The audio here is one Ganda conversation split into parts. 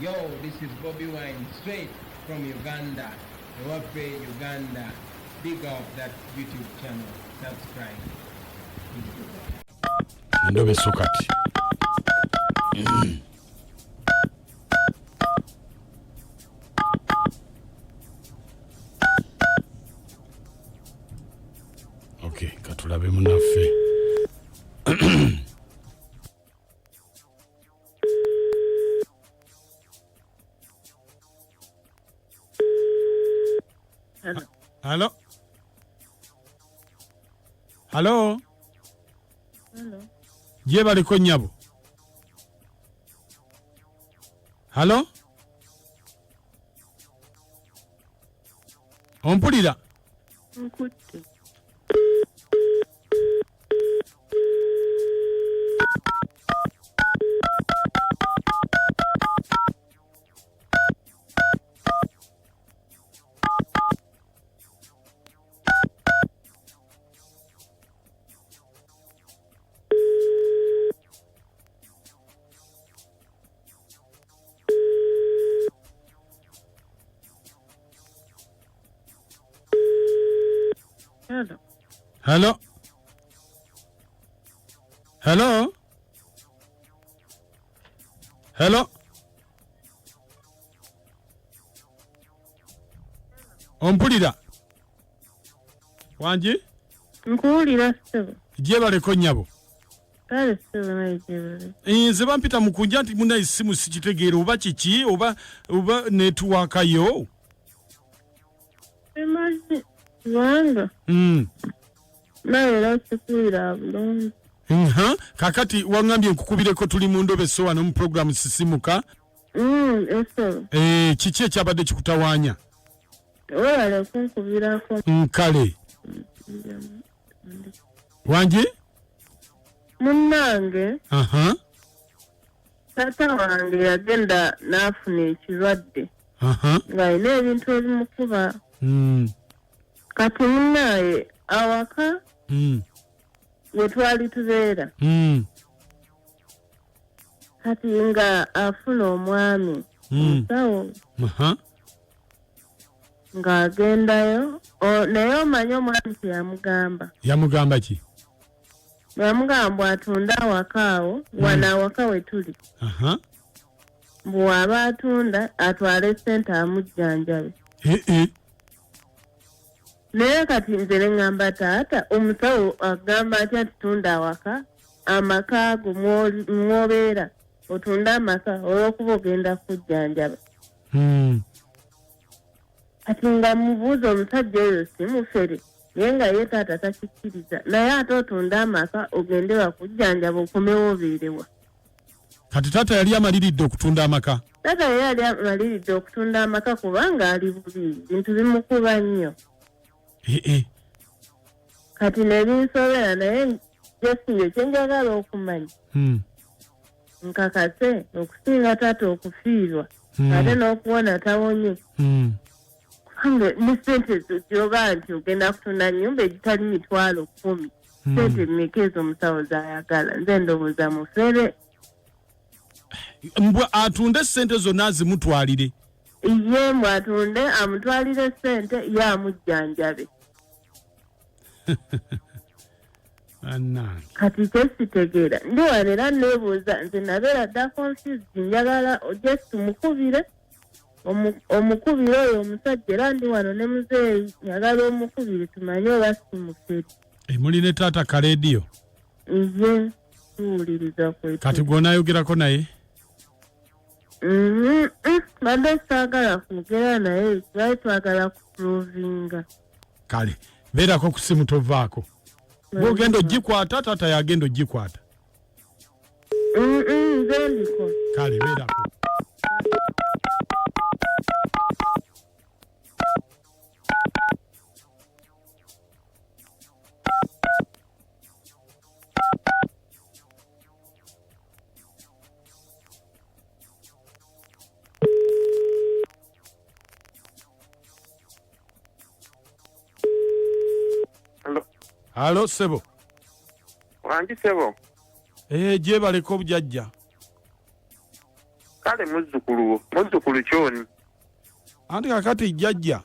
Yo, this is Bobby Wine, straight from Uganda. Omufere, Uganda. Big up that YouTube channel. Subscribe. Mundobeso kati. Okay, katulabe munaffe. Hello. Hello. Hello. Je baliko nyabo. Hello. Ompulira. Nkutte. Hello. Hello. Hello. Hello. Ompulira. Wanji? Nkuwulira ssebo. Je baliko nyabo. Kale ssebo naye gye bali. Nze bampita mukunja nti muna isimu sikitegeera oba kiki oba network yo. Emazi. Wanga. Naye lasikwira bulungi. Kakati wangambye nkukubireko tuli Mundobeso wano mu program sisimuka. Eso. Kiki ekyabadde kikutawaanya? Wale kunkubirako. Kale. Wanji? Munnange. Taata wange yagenda n'afuna ekirwadde. Ng'alina ebintu ebimukuba. Kati munnaye awaka we twali tubeera. Kati nga afuna omwami omusawo ng'agendayo naye omanyi omwami teyamugamba. Yamugamba ki? Yamugamba atunda awaka awo wano awaka we tuli. Bw'aba atunda atwale ssente amujjanjabe. Naye kati nze ne ngamba taata omusawo agamba atya tutunda awaka amaka ago mwobeera otunda amaka olw'okuba ogenda kujjanjaba. Kati nga mubuuza omusajja oyo si mufere naye nga ye taata takikkiriza naye ate otunda amaka ogende wakujjanjaba okomewo obeerewa. Kati taata yali amaliridde okutunda amaka? Taata yali amaliridde okutunda amaka kubanga ali bubi bintu bimukuba nnyo. Kati nebinsobera naye jesinyo kyenjagala okumanya. Nkakase okusinga taata okufiirwa ate n'okuwona tawonye. Kubanga ne ssente z'oba nti ogenda kutunda nnyumba egitali 10,000. Ssente mmeka ezo omusawo z'ayagala? Nze ndowooza mufere. Mbwe atunde ssente zonna azimutwalire. Ye mbwe atunde amutwalire ssente ye amujjanjabe. Kati kyesitegeera ndi wano era neebuuza nze nabeera dda confused njagala just mukubire omukubire oyo omusajja era ndi wano ne muzeeyi njagala omukubire tumanye oba si mufere. Muli ne taata ka leediyo? Ye tuwuliriza kwetu. Kati gw'onaayogerako naye? Badde saagala kwogera naye twali twagala kuprovinga. Kale beerako ku simu tovaako. Gw'ogenda ogikwata taata yagenda ogikwata. Nze ndiko. Kale beerako. Halo sebo. Wanji sebo. Je baleko bujajja. Kale kale muzzukulu kyoni anti kakati jjajja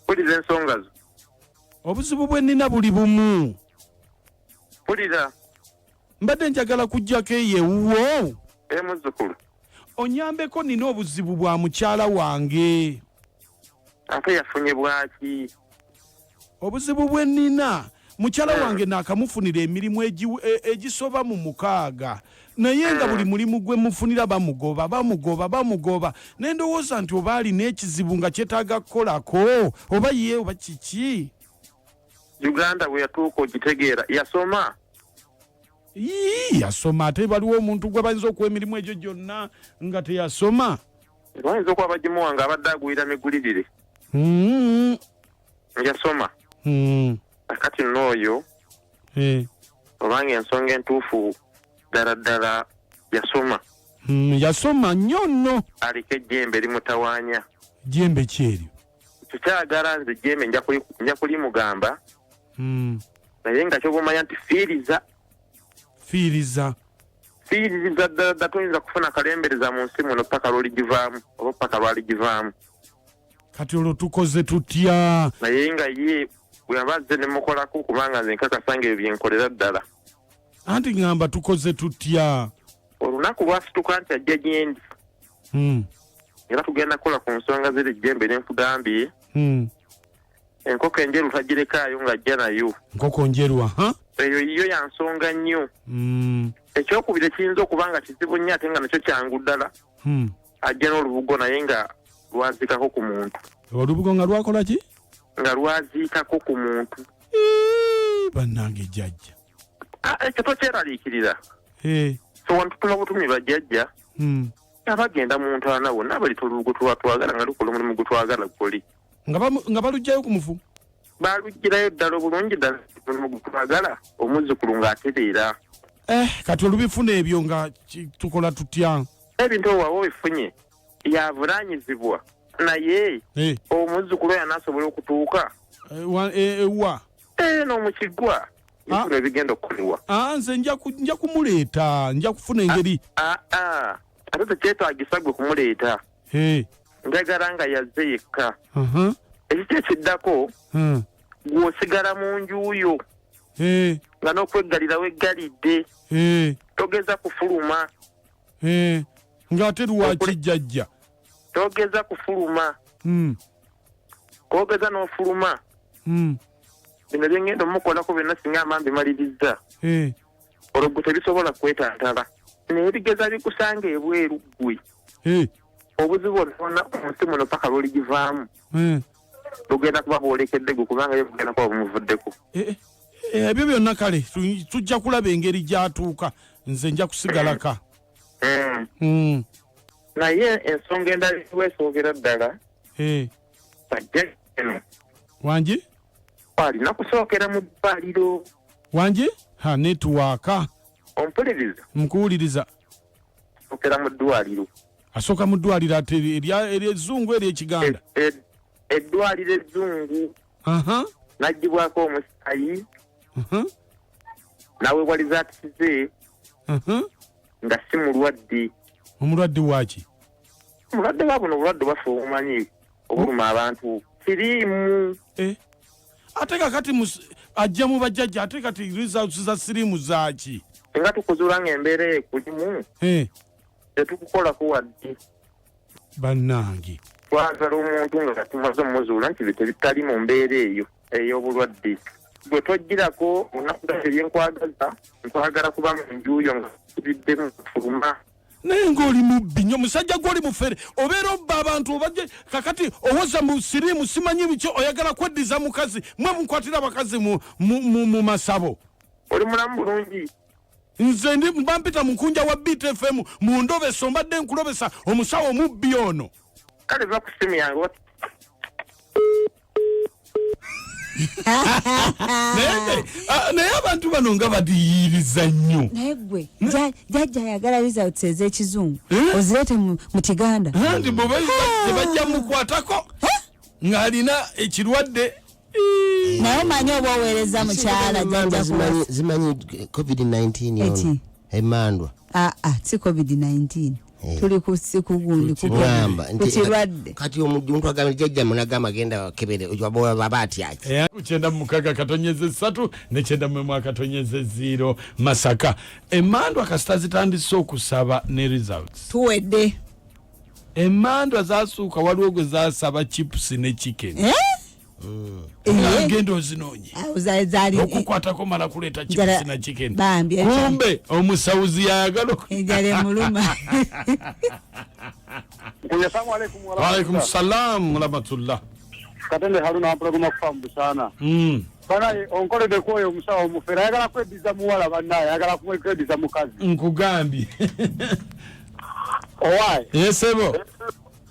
pulira ensonga zo obuzibu bwe nnina buli bumu pulira mbadde njagala kujjako eyewuwo muzzukulu onyambeko nina obuzibu bwa mukyala wange ate yafunye bwaki obuzibu bwe nnina mukyala wange naakamufunira emirimu egisoba mu 6 naye nga buli mulimu gwe mufunira bamugoba naye ndowooza nti oba alina ekizibu nga kyetaaga kukolako oba ye oba kiki Uganda bwe yatuuka ogitegeera yasoma yasoma ate waliwo omuntu gwe bayinza okuwa emirimu egyo gyonna nga teyasoma bayinza okuba bagimuwa nga abadde agwira migulirire yasoma akati n'oyo obanga ensonga entuufu ddala yasoma yasoma nnyo nno aliko ejjembe limutawaanya jjembe kyeryo tukyagala nze ejjembe nja kulimugamba naye nga kyobumanya nti fiiriza ddala toyinza kufuna kalembereza mu nsi muno paka lwoligivaamu oba paka lwaligivaamu kati olwo tukoze tutya naye nga ye bwe abazze ne mukolako kubanga nze nkakasanga ebyo byenkolera ddala anti ŋŋamba tukoze tutya olunaku lwasituka nti ajja gyendi era tugenda kukola ku nsonga ziri ejjembe nenkugambye enkoko enjeru tagirekaayo ng'ajja nayo nkoko njeru eyo yo yansonga nnyo ekyokubiri kiyinza okuba nga kizibu nnyo ate nga nakyo kyangu ddala ajja n'olubugo naye nga lwaziikako ku muntu olubugo nga lwakola ki nga lwaziikako ku muntu bannange jjajja ekyo tokyeraliikirira so wantutuma butumi bajjajja abagenda mu ntaana bonna bali tolubugo twatwagala nga lukola omulimu gwe twagala gukoli nga balugjayo ku mufu balugirayo ddala obulungi ddala omulimu gwe twagala omuzzukulu ng'atereera kati olubifuna ebyo nga tukola tutya ebintu owaaba obifunye yavunanyizibwa naye omuzzukulu oyo anaasobola okutuuka ewa n'omukigwa bifuna ebigenda okukolebwa nze nja kumuleeta nja kufuna engeri ate tekyetaagisa gwe kumuleeta njagala nga yazze yekka ekiki ekiddako gw'osigala mu njuuyo nga n'okweggalirawo eggalidde togeza kufuluma ng'ate lwaki jjajja togeza kufuluma kogeza n'ofuluma bino byengenda omukolako byonna singa amambi maliriza olwo gwe tebisobola kwetantala naye bigeza bikusanga ebweru ggwe obuzibu olubona omunsi muno paka lwoligivaamu lugenda kuba bwolekedde gwe kubanga ye bugenda kuba bumuvuddeko ebyo byonna kale tujja kulaba engeri gy'atuuka nze nja kusigalaka naye ensonga endala weesoogera ddala bajja eno wangi alina kusookera mu ddwaliro wangi netiwaaka ompuliriza nkuwuliriza sookera mu ddwaliro asooka mu ddwaliro ate ery'ezzungu ery'ekiganda eddwaliro ezzungu n'aggyibwako omusaayi n'aweewaliza atisize nga si mulwadde omulwadde waki omulwadde wa buno obulwadde bwaffe obumanyi obuluma abantu siriimu ate kakati ajja mu bajjajja ate kati results za siriimu zaaki nga tukuzuula ng'embeera ekulimu tetukukolako wadde bannange twagala omuntu nga tumaze omuzuula nti bitali mu mbeera eyo ey'obulwadde gwe tojjirako olunaku ddala ebyenkwagaza nkwagala kuba mu njuuyo nga tubiddemu kufuluma naye ng'oli mubbi nnyo musajja gw'oli mufere obeera obba abantu obajje kakati owoza mu siriimu simanyi biki oyagala kweddiza mukazi mwe mukwatira abakazi mu masabo oli mulamu bulungi nze mba mpita mukunja wa BTFM Mundobeso mbadde nkulobesa omusawo omubbi ono kale va ku simu yange naye abantu bano nga badiyiriza nnyo naye gwe jjajja ayagala results ez'ekizungu ozireete mu kiganda nti bwe bajja mukwatako ng'alina ekirwadde naye manyi oba oweereza mukyala jjajja zimanyi covid-19 yono emandwa si covid-19 tuli kusiku gundi kugamba kukirwadde kati omuntu agamba jajja munagamba genda kebere ojwabola babati ati kuchenda mukaga katonyeze 3 ne chenda mwemwa katonyeze 0 Masaka emandwa kasita zitandise okusaba ne results tuwedde emandwa zasuuka waliwo gwe zasaba chips ne chicken ngendo zinonye zali okukwatako mala kuleta chips na chicken bambi kumbe omusawuzi yayagala njale muluma Assalamu alaikum wa alaikum salam wa rahmatullah katende haruna programa kufamu sana bana onkolede koyo Omusawo Omufere ayagala kwediza muwala bannaye ayagala kwediza mukazi nkugambi owai yesebo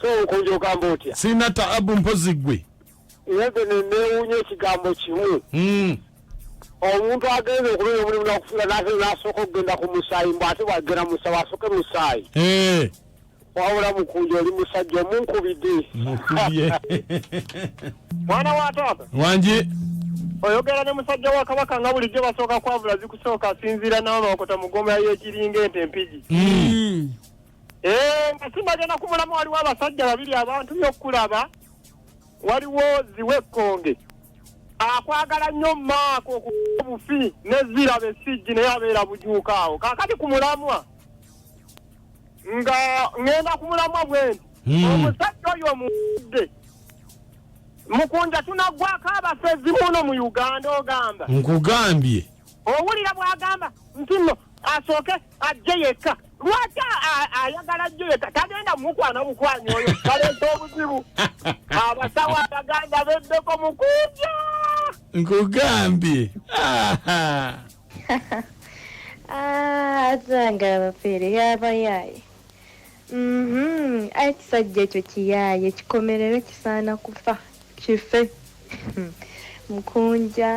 so ukonjo gambo otya sina taabu mpozigwe yebe newunye ekigambo kimu omuntu agenda okulira omulimu nakufuna nasooka okugenda ku musaayi mbu ate bwagenda musa wasooke musaayi wawula mukunja oli musajja omunkubidde mukubye mwana wa taata wanji oyogera ne musajja wa Kabaka nga bulijjo basooka kwavula zikusooka asinziira nawo bakota mugomera y'ekiringa ente empigi nga simbagenda ku mulamu waliwo abasajja babiri abantu by'okulaba waliwo ziwekkonge akwagala nnyo maako okubufi nezira besijji naye abeera bujuuka awo kakati ku mulamwa nga ngenda ku mulamwa bwenti omusajja oyo omudde mukunja tunaggwako abafezi muno mu Uganda ogamba nkugambye owulira bwagamba nti nno asooke ajje yekka lwaki ayagala ajje yekka tagenda mukwana bukwanyi oyo kaleeta obuzibu abasawo abaganda beddeko mukunja nkugambye azanga abafere yabayaye ekisajja ekyo kiyaye kikomerero kisaana kufa kife mukunja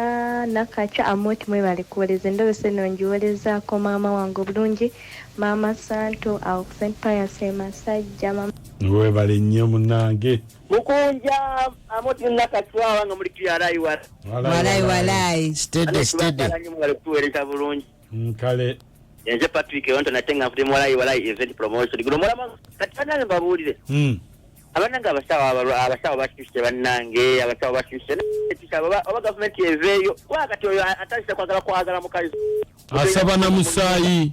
nakaca amoti mwebale kuweleza Endobeso eno njiwerezaako maama wange obulungi maama Santo au St. Pius Masajja mama webale nnyo munange mukunja amoti nakacwawa nga muli walai steady mwale kuweereza bulungi nkale yenze Patrick yonto natenga mfute walai event promotion guno mulama katana mbabulire abananga abasawo bashushe bannange abasawo bashushe tikaba oba government yeveyo wakati oyo atashya kwagala mukazi asaba na musayi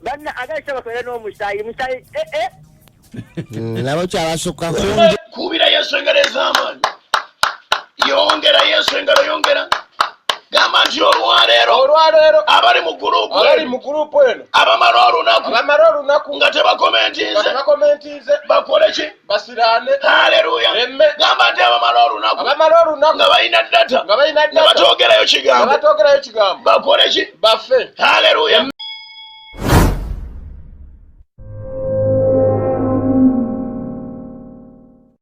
banna agaisha bakwere no musayi nabo kyabasukka kubira Yesu engereza amani yongera Yesu engaro yongera gamba nti olwaleero abali mu gurupu eno abamala olunaku nga tebakomentinze bakole ki basirane haleluya gamba nti abamala olunaku nga balina data ne batoogerayo kigambo bakole ki bafe haleluya